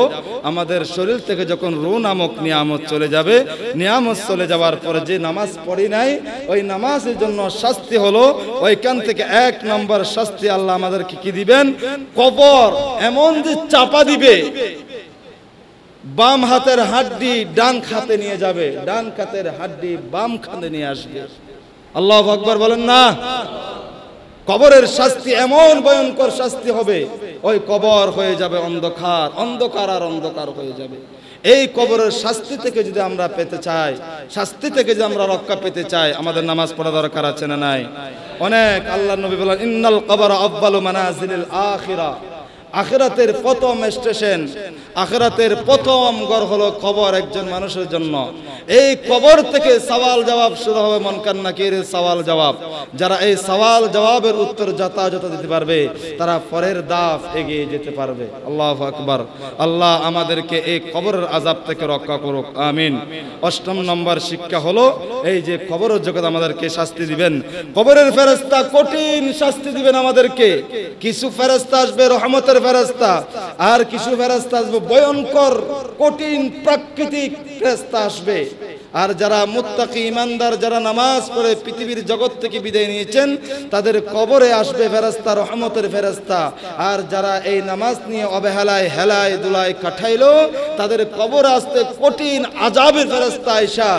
আমাদের শরীর থেকে যখন রূহ নামক নিয়ামত চলে যাবে, নিয়ামত চলে যাওয়ার পরে যে নামাজ পড়ি নাই, ওই নামাজের জন্য শাস্তি হলো, ওইখান থেকে 1 নম্বর শাস্তি আল্লাহ আমাদেরকে কি দিবেন, কবর এমন যে চাপা দিবে, বাম হাতের হাড্ডি ডান খাতে নিয়ে যাবে, ডান খাতের হাড্ডি বাম খাতে নিয়ে আসবে। আল্লাহু আকবার বলেন না। কবরের শাস্তি এমন ভয়ঙ্কর শাস্তি হবে, ওই কবর হয়ে যাবে অন্ধকার, অন্ধকার আর অন্ধকার হয়ে যাবে। এই কবরের শাস্তি থেকে যদি আমরা পেতে চাই, শাস্তি থেকে যদি আমরা রক্ষা পেতে চাই, আমাদের নামাজ পড়া দরকার আছে না নাই? অনেক আল্লাহর নবী বলেন, ইন্নাল কবর আফদালু মানাজিলিল আখিরাহ। আখিরাতের প্রথম স্টেশন, আখিরাতের প্রথম ঘর হলো কবর একজন মানুষের জন্য। এই কবর থেকে সওয়াল জবাব শুরু হবে, মুনকার নাকিরের সওয়াল জবাব। যারা এই সওয়াল জবাবের উত্তর যথাযথ দিতে পারবে, তারা পরের ধাপ এগিয়ে যেতে পারবে। আল্লাহু আকবার। আল্লাহ আমাদেরকে এই কবরের আযাব থেকে রক্ষা করুক, আমিন। 8 নম্বর শিক্ষা হলো, এই যে কবরের জগৎ আমাদেরকে শাস্তি দিবেন, কবরের ফেরেশতা কঠিন শাস্তি দিবেন আমাদেরকে। কিছু ফেরেশতা আসবে রহমতের ফেরেশতা, আর কিছু ফেরেশতা আসবে ভয়ঙ্কর কঠিন প্রাকৃতিক ফেরেশতা আসবে। আর যারা মুত্তাকি ইমানদার, যারা নামাজ পড়ে পৃথিবীর জগৎ থেকে বিদায় নিয়েছেন, তাদের কবরে আসবে ফেরেশতা রহমতের ফেরেশতা। আর যারা এই নামাজ নিয়ে অবহেলায় হেলায় দুলায় কাটাইলো, তাদের কবরে আসতে কঠিন আযাবের ফেরেশতা আয়েশা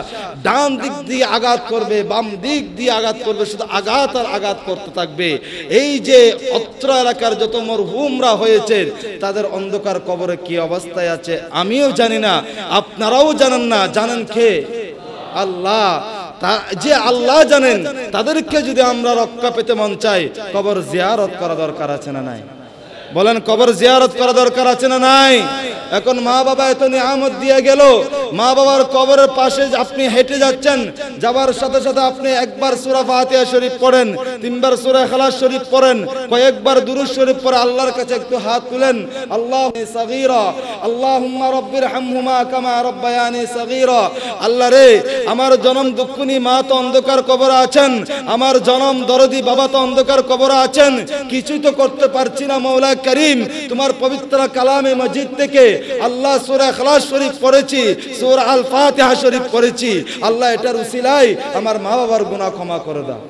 ডান দিক দিয়ে আঘাত করবে, বাম দিক দিয়ে আঘাত করবে, শুধু আঘাত আর আঘাত করতে থাকবে। এই যে অত্র এলাকার যত মরহুমরা হয়েছে, তাদের অন্ধকার কবরে কি অবস্থায় আছে আমিও জানি না, আপনারাও জানেন না। জানেন কে? আল্লাহ। যে আল্লাহ জানেন, তাদেরকে যদি আমরা রক্ষা পেতে মন চাই, কবর জিয়ারত করা দরকার আছে না নাই? বলেন, কবর জিয়ারত করা দরকার আছে না নাই? এখন মা বাবা এত নিয়ামত দিয়ে গেল, মা বাবার কবরের পাশে আপনি হেঁটে যাচ্ছেন, যাবার সাথে সাথে আপনি একবার সূরা ফাতিহা শরীফ পড়েন, তিনবার সূরা ইখলাস শরীফ পড়েন, কয়েকবার দুরূদ শরীফ পড়ে আল্লাহর কাছে একটু হাত তুলেন, আল্লাহুম্মা সাগীরা আল্লাহুম্মা রাব্বিরহামহুমা কামা রাব্বায়ানি সাগীরা। আল্লাহ রে, আমার জনম দুঃখিনী মা তো অন্ধকার কবরে আছেন, আমার জনম দরদি বাবা তো অন্ধকার কবরে আছেন, কিছুই তো করতে পারছি না মওলা করিম, তোমার পবিত্র কালামে মজিদ থেকে আল্লাহ সূরা ইখলাস শরীফ পড়েছি, সূরা আল ফাতিহা শরীফ পড়েছি, আল্লাহ এটার উসিলায় আমার মা বাবার গুনাহ ক্ষমা করে দাও।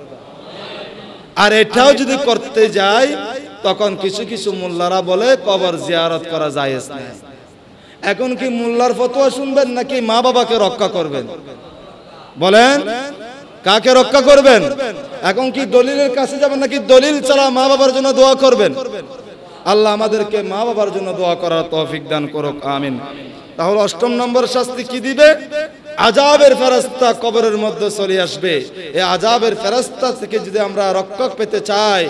আর এটাও যদি করতে যাই, তখন কিছু কিছু মোল্লারা বলে কবর জিয়ারত করা জায়েজ না। এখন কি মোল্লার ফতোয়া শুনবেন নাকি মা বাবাকে রক্ষা করবেন? বলেন, কাকে রক্ষা করবেন? এখন কি দলিলের কাছে যাবেন নাকি দলিল ছাড়া মা বাবার জন্য দোয়া করবেন? আল্লাহ আমাদেরকে মা বাবার জন্য দোয়া করার তৌফিক দান করুক, আমিন। তাহলে 8 নম্বর শাস্তি কি দিবে? আযাবের ফেরেশতা কবরের মধ্যে চলে আসবে। এই আযাবের ফেরেশতা থেকে যদি আমরা রক্ষা পেতে চাই,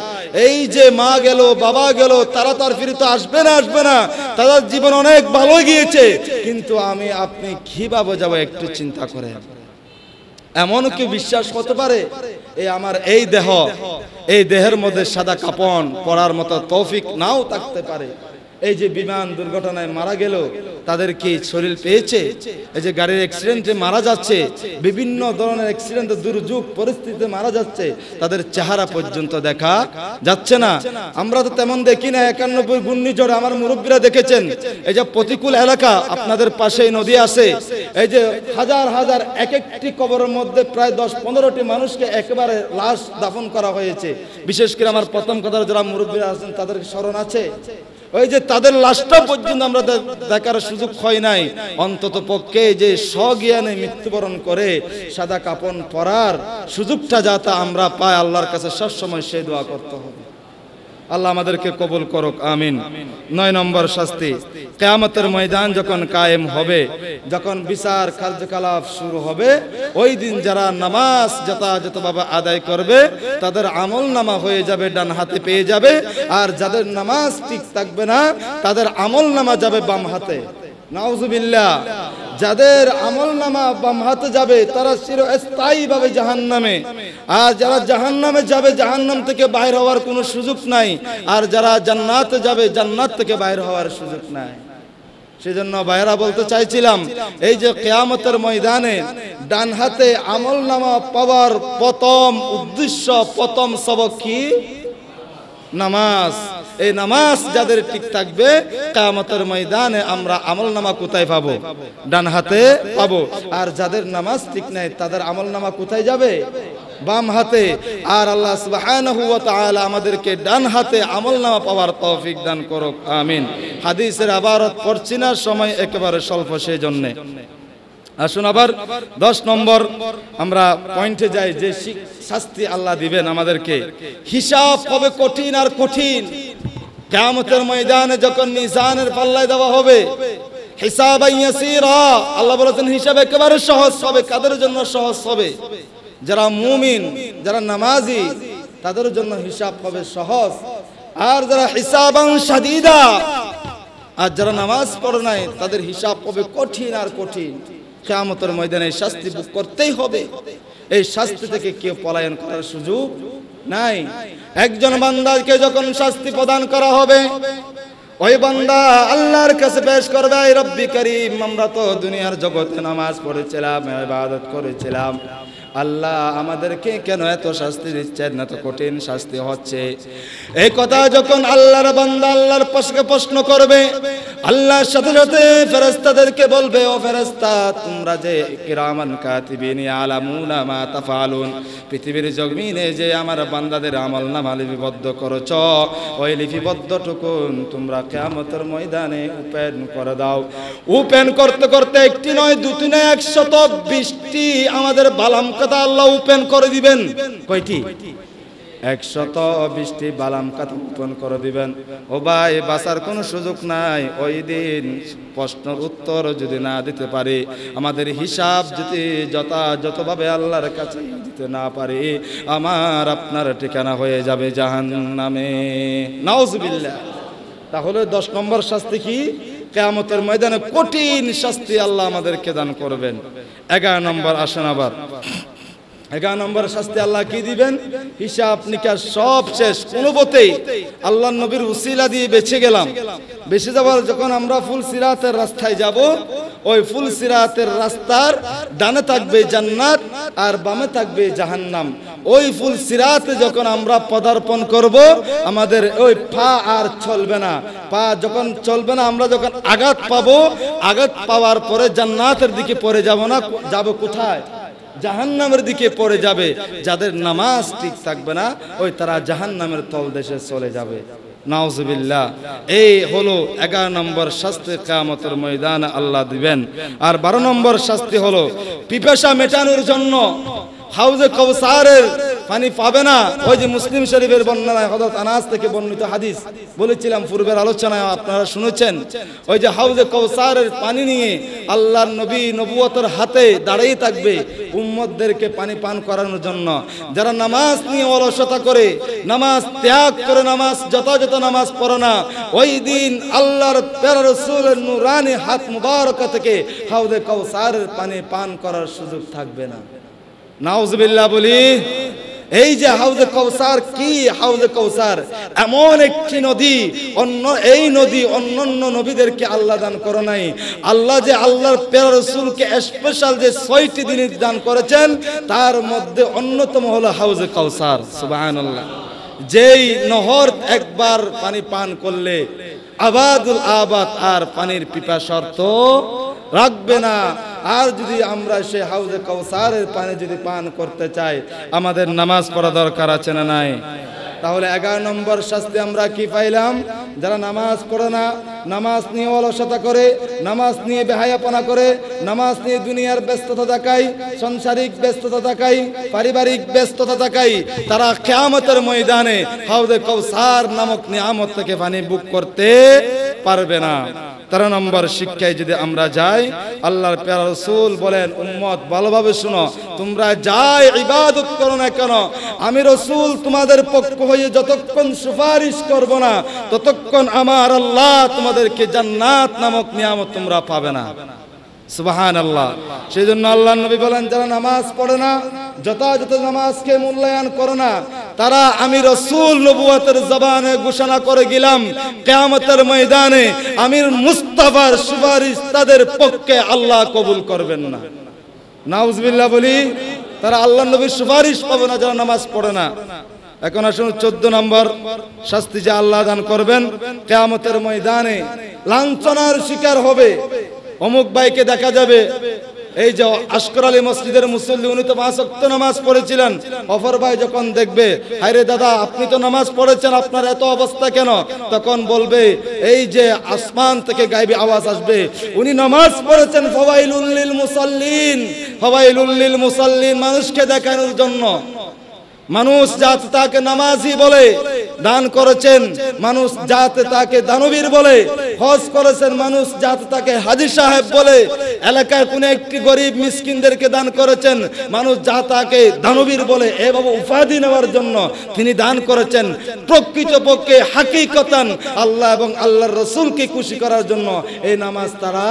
এই যে মা গেল বাবা গেল, তারা তার ফিরে তো আসবে না, তাদের জীবন অনেক ভালো গিয়েছে, কিন্তু আমি আপনি কিভাবে যাব একটু চিন্তা করেন। এমন কি বিশ্বাস হতে পারে আমার এই দেহের মধ্যে সাদা কাপড় পরার মতো তৌফিক নাও থাকতে পারে? এই যে বিমান দুর্ঘটনায় মারা গেল, তাদের কি শরীর পেয়েছে? এই যে গাড়ির অ্যাক্সিডেন্টে মারা যাচ্ছে, বিভিন্ন ধরনের অ্যাক্সিডেন্টে দুর্যোগ পরিস্থিতিতে মারা যাচ্ছে, তাদের চেহারা পর্যন্ত দেখা যাচ্ছে না। আমরা তো তেমন দেখি না। 91 ঘূর্ণিঝড় আমার মুরব্বীরা দেখেছেন, এই যে প্রতিকূল এলাকা, আপনাদের পাশেই নদী আছে, এই যে হাজার হাজার এক একটি কবরের মধ্যে প্রায় 10-15টি মানুষকে একেবারে লাশ দাফন করা হয়েছে। বিশেষ করে আমার প্রথম কথা, যারা মুরব্বীরা আছেন তাদের স্মরণ আছে, ওই যে তাদের লাশটা পর্যন্ত আমরা দেখার সুযোগ হয় নাই। অন্তত পক্ষে যে স্বজ্ঞানে মৃত্যুবরণ করে সাদা কাপড় পরার সুযোগটা যাতে আমরা পাই, আল্লাহর কাছে সবসময় সেই দোয়া করতে হবে। আল্লাহ আমাদেরকে কবুল করুক, আমিন। 9 নম্বর শাস্তি, কিয়ামতের ময়দান যখন কায়েম হবে, যখন বিচার কার্যকলাপ শুরু হবে, ওই দিন যারা নামাজ যথাযথভাবে আদায় করবে তাদের আমল নামা হয়ে যাবে ডান হাতে পেয়ে যাবে, আর যাদের নামাজ ঠিক থাকবে না তাদের আমল নামা যাবে বাম হাতে। নাউজুবিল্লাহ। যাদের আমল নামা বাম হাতে যাবে তারা চিরস্থায়ীভাবে জাহান্নামে, আর যারা জাহান্নামে যাবে জাহান্নাম থেকে বাইরে হওয়ার কোনো সুযোগ নাই, আর যারা জান্নাতে যাবে জান্নাত থেকে বাইরে হওয়ার সুযোগ নাই। সেজন্য ভাইরা বলতে চাইছিলাম, এই যে কিয়ামতের ময়দানে ডান হাতে আমল নামা পাওয়ার প্রথম উদ্দেশ্য, প্রথম সবক কি? নামাজ। এই নামাজ যাদের ঠিক থাকবে, কিয়ামতের ময়দানে আমরা আমল নামা কোথায় পাবো? ডান হাতে পাবো। আর যাদের নামাজ ঠিক নাই তাদের আমল নামা কোথায় যাবে? বাম হাতে। আর আল্লাহ সুবহানাহু ওয়া তাআলা আমাদেরকে ডান হাতে আমল নামা পাওয়ার তৌফিক দান করুক, আমিন। হাদিসের আবারত পড়ছি না, সময় একেবারে স্বল্প, সেই জন্য আসুন আবার 10 নম্বর আমরা পয়েন্টে যাই, যে শাস্তি আল্লাহ দিবেন আমাদেরকে। হিসাব হবে কঠিন আর কঠিন। কিয়ামতের ময়দানে যখন মিজানের পাল্লায় দেওয়া হবে, হিসাবান ইয়াসীরা, আল্লাহ বলেছেন হিসাব একেবারে সহজ হবে। কাদের জন্য সহজ হবে? যারা মুমিন, যারা নামাজি, তাদের জন্য হিসাব হবে সহজ। আর যারা হিসাবান শাদীদা, আর যারা নামাজ পড়ে নাই তাদের হিসাব হবে কঠিন আর কঠিন। কিয়ামতের ময়দানে শাস্তি ভোগ করতেই হবে। এই শাস্তি থেকে কেউ পলায়ন করার সুযোগ নাই। একজন বান্দাকে যখন শাস্তি প্রদান করা হবে, ওই বান্দা আল্লাহর কাছে পেশ করবে, আয় রব্বি করিম, আমরা তো দুনিয়ার জগতে নামাজ পড়েছিলাম, ইবাদত করেছিলাম, আল্লাহ আমাদেরকে কেন এত শাস্তি দিচ্ছেন, এত কঠিন শাস্তি হচ্ছে? এই কথা যখন আল্লাহর বান্দা আল্লাহর পাশে প্রশ্ন করবে, আল্লাহর সাথে সাথে ফেরেশতাদেরকে বলবে, ও ফেরেশতা, তোমরা যে কিরামান কাতিবিন ইয়ালামুনা মা তাফআলুন, পৃথিবীর জমিনে যে আমার বান্দাদের আমলনামা লিপিবদ্ধ করেছো, ওই লিপিবদ্ধটুকুন তোমরা কিয়ামতের ময়দানে ওপেন করে দাও। ওপেন করতে করতে একটি নয়, দুটি নয়, 120টি আমাদের বালাম কথা আল্লাহ ওপেন করে দিবেন। কয়টি? 120টি বালাম কথা ওপেন করে দিবেন। ও ভাই, বাঁচার কোনো সুযোগ নাই। ওই দিন প্রশ্নের উত্তর যদি না দিতে পারি, আমাদের হিসাব যদি যথাযথভাবে আল্লাহর কাছে দিতে না পারি, আমার আপনার ঠিকানা হয়ে যাবে জাহান্নামে। নাউজুবিল্লাহ। তাহলে 10 নম্বর শাস্তি কি? কিয়ামতের ময়দানে কঠিন শাস্তি আল্লাহ আমাদেরকে দান করবেন। 11 নম্বর আসেন আবার 11 নম্বর শাস্তি আল্লাহ কি দিবেন? হিসাব নিকাশ সব শেষ, কোনোমতেই আল্লাহর নবীর উসিলা দিয়ে বেঁচে গেলাম। বেঁচে যাবার যখন আমরা ফুল সিরাতের রাস্তায় যাব, ওই ফুল সিরাতের রাস্তার ডানে থাকবে জান্নাত আর বামে থাকবে জাহান্নাম। ওই ফুল সিরাতে যখন আমরা পদার্পণ করব, আমাদের ওই পা আর চলবে না। পা যখন চলবে না, আমরা যখন আঘাত পাবো, আঘাত পাওয়ার পরে জান্নাতের দিকে পড়ে যাব না, যাব কোথায়? জাহান্নামের দিকে পড়ে যাবে। যাদের নামাজ ঠিক থাকবে না, ওই তারা জাহান্নামের তলদেশে চলে যাবে। নাউজুবিল্লাহ। এই হলো 11 নম্বর শাস্তি কিয়ামতের ময়দানে আল্লাহ দিবেন। আর 12 নম্বর শাস্তি হলো পিপাসা মেটানোর জন্য হাউজে কাউসারের পানি পাবে না। ওই যে মুসলিম শরীফের বর্ণনায় হযরত আনাস থেকে বর্ণিত হাদিস বলেছিলাম পূর্বের আলোচনায়, আপনারা শুনেছেন। ওই যে হাউজে কাউসারের পানি নিয়ে আল্লাহর নবী নবুয়তের হাতে দাঁড়িয়ে থাকবে উম্মতদেরকে পানি পান করানোর জন্য। যারা নামাজ নিয়ে অলসতা করে, নামাজ ত্যাগ করে, নামাজ যথাযথ নামাজ পড়ে না, ওই দিন আল্লাহর প্যারা রাসূলের নূরানি হাত মুবারক থেকে হাউজে কাউসারের পানি পান করার সুযোগ থাকবে না। নাউজুবিল্লাহ বলি। এই যে হাউজে কাউসার, কি হাউজে কাউসার এমন একটি নদী, এই নদী অন্যান্য নবীদেরকে আল্লাহ দান করে নাই। আল্লাহ যে আল্লাহর প্যারা রাসূলকে স্পেশাল যে 6টি দিন দান করেছেন, তার মধ্যে অন্যতম হলো হাউজে কাউসার। সুবহানাল্লাহ। যেই নহর একবার পানি পান করলে আবাদুল আবাদ আর পানির পিপাসা তো রাখবে না। আর যদি আমরা সেই হাউজে কাউসারের পানি যদি পান করতে চাই, আমাদের নামাজ পড়া দরকার আছে না নাই? তাহলে 11 নম্বর শাস্তি আমরা কি পাইলাম? যারা নামাজ পড়ে না, নামাজ নিয়ে অলসতা করে, নামাজ নিয়ে বেহায়াপনা করে, নামাজ নিয়ে দুনিয়ার ব্যস্ততা দেখায়, সাংসারিক ব্যস্ততা দেখায়, পারিবারিক ব্যস্ততা দেখায়, তারা কিয়ামতের ময়দানে হাউজে কাউসার নামক নিয়ামত থেকে পানি বুক করতে পারবে না। 13 নম্বর শিক্ষায় যদি আমরা যাই, আল্লাহর প্যারা রাসূল বলেন, উম্মত ভালোভাবে শুনো, তোমরা যাই ইবাদত করো না কেন, আমি রাসূল তোমাদের পক্ষ হয়ে যতক্ষণ সুপারিশ করব না, ততক্ষণ আমার আল্লাহ তোমাদেরকে জান্নাত নামক নিয়ামত তোমরা পাবে না। সুবহানাল্লাহ। সেই জন্য আল্লাহর নবী বলেন, যারা নামাজ পড়ে না, যথাযথ নামাজকে মূল্যায়ন করে না, তারা আমি রাসূল নবুয়তের জবানে ঘোষণা করে গেলাম, কিয়ামতের ময়দানে আমির মুস্তাফার সুপারিশ তাদের পক্ষে আল্লাহ কবুল করবেন না। নাউজুবিল্লাহ বলি। তারা আল্লাহর নবীর সুপারিশ পাবে না যারা নামাজ পড়ে না। এখন আসুন 14 নম্বর শাস্তি যে আল্লাহ দান করবেন, কিয়ামতের ময়দানে লাঞ্ছনার শিকার হবে। অমুক ভাইকে দেখা যাবে, এই যে আশকর আলী মসজিদের মুসল্লি, উনি তো 5 ওয়াক্ত নামাজ পড়েছিলেন। অফর ভাই যখন দেখবে, হায়রে দাদা আপনি তো নামাজ পড়েছেন, আপনার এত অবস্থা কেন? তখন বলবে, এই যে আসমান থেকে গায়বী আওয়াজ আসবে, উনি নামাজ পড়েছেন ফাওয়াইলুল লিল মুসাল্লিন, ফাওয়াইলুল লিল মুসাল্লিন, মানুষকে দেখানোর জন্য। মানুষ যাতে তাকে নামাজি বলে, দান করেছেন মানুষ যাতে তাকে দানবীর বলে, হজ করেছেন মানুষ যাতে তাকে হাজী সাহেব বলে, এলাকায় কোন একটি গরিব মিসকিনদেরকে দান করেছেন মানুষ যা তাকে দানবীর বলে, এভাবে উপাধি নেওয়ার জন্য তিনি দান করেছেন। প্রকৃতপক্ষে হাকিকতান আল্লাহ এবং আল্লাহর রাসূলকে খুশি করার জন্য এই নামাজ তারা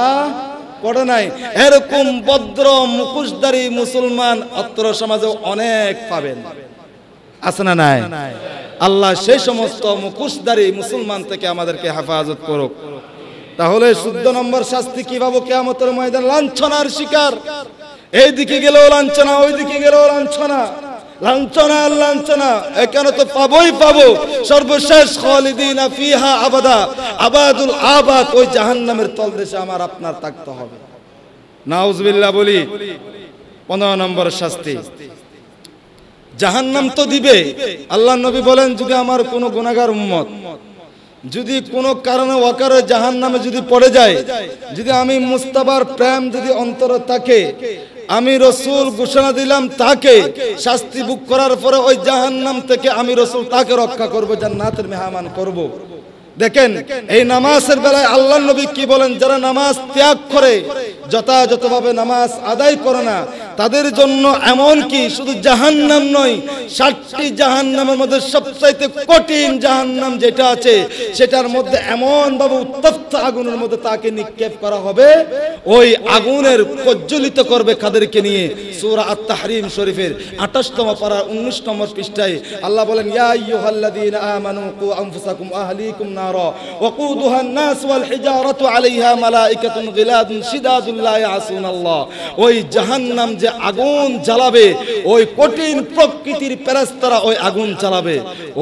পড়ে নাই। এরকম ভদ্র মুখোশধারী মুসলমান অত্র সমাজে অনেক পাবেন, আছে না নাই? আল্লাহ সেই সমস্ত মুখোশধারী মুসলমান থেকে আমাদেরকে হেফাজত করুক। তাহলে 14 নম্বর শাস্তি কি পাবো কিয়ামতের ময়দানে? লাঞ্ছনার শিকার। এইদিকে গেলেও লাঞ্ছনা, ওইদিকে গেলেও লাঞ্ছনা, লাঞ্ছনা আর লাঞ্ছনা, এখানে তো পাবোই পাবো। সর্বশেষ খালিদিনা ফিহা আবাদা, আবাদুল আবাদ, ওই জাহান্নামের তলদেশে আমার আপনার থাকতে হবে। নাউজুবিল্লাহ বলি। 15 নম্বর শাস্তি, জাহান্নাম তো দিবে। আল্লাহর নবী বলেন, যদি আমার কোনো গুনাহগার উম্মত যদি কোনো কারণে ওয়াকারে জাহান্নামে যদি পড়ে যায়, যদি আমি মুস্তাফার প্রেম যদি অন্তরে থাকে, আমি রাসূল ঘোষণা দিলাম তাকে শাস্তি ভোগ করার পরে ওই জাহান্নাম থেকে আমি রাসূল তাকে রক্ষা করব, জান্নাতের মেহমান করব। দেখেন এই নামাজের বেলায় আল্লাহর নবী কি বলেন, যারা নামাজ ত্যাগ করে, যথাযথভাবে নামাজ আদায় করে না, তাদের জন্য এমন কি শুধু জাহান্নাম নয়, 7টি জাহান্নামের মধ্যে সবচাইতে কঠিন জাহান্নাম যেটা আছে সেটার মধ্যে এমন ভাবে উত্তপ্ত আগুনের মধ্যে তাকে নিক্ষেপ করা হবে, ওই আগুনের প্রজ্বলিত করবে কাদেরকে নিয়ে। সূরা আত-তাহরিম শরীফের 28তম পারা 19 নম্বর পৃষ্ঠায় আল্লাহ বলেন, ইয়া আইয়ুহাল্লাযীনা আমানু কু আনফুসাকুম আহলিকুম নারা ওয়াকুদুহা আন-নাস ওয়াল হিজারাতু আলাইহা মালাইকাতুন গিলাদুন শিদাদুন লা ইয়াসুনাল্লাহ। ওই জাহান্নাম যে আগুন জ্বালাবে, ওই কঠিন প্রকৃতির ফেরেশতারা ওই আগুন জ্বালাবে,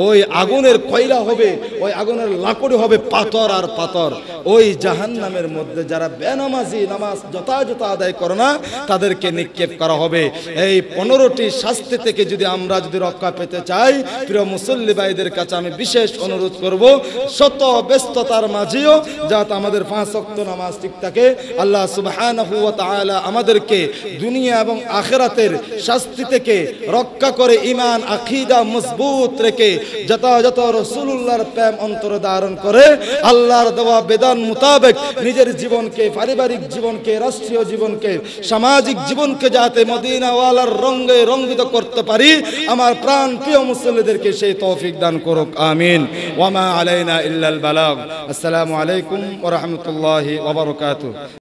ওই আগুনের কয়লা হবে, ওই আগুনের লাকড়ি হবে পাথর আর পাথর। ওই জাহান্নামের মধ্যে যারা বেনামাজি, নামাজ যথাযথ আদায় করে না, তাদেরকে নিক্ষেপ করা হবে। এই 15টি শাস্তি থেকে যদি আমরা রক্ষা পেতে চাই, প্রিয় মুসল্লি ভাইদের কাছে আমি বিশেষ অনুরোধ করব, শত ব্যস্ততার মাঝেও যাতে আমাদের 5 ওয়াক্ত নামাজ ঠিক থাকে। আল্লাহ সুবহানাহু ওয়া তাআলা আমাদেরকে দুনিয়া এবং আখিরাতের শাস্তি থেকে রক্ষা করে ঈমান আকীদা মজবুত রেখে যথাযথ রাসূলুল্লাহর প্রেম অন্তরে ধারণ করে আল্লাহর দেওয়া বিধান মোতাবেক নিজের জীবনকে, পারিবারিক জীবনকে, রাষ্ট্রীয় জীবনকে, সামাজিক জীবনকে যাতে মদিনাওয়ালার রঙে রঙ্গিত করতে পারি, আমার প্রাণ প্রিয় মুসল্লিদেরকে সেই তৌফিক দান করুক, আমিন। ওয়া মা আলাইনা ইল্লাল বালাগ। আসসালামু আলাইকুম ওয়া রাহমাতুল্লাহি ওয়া বারাকাতুহু।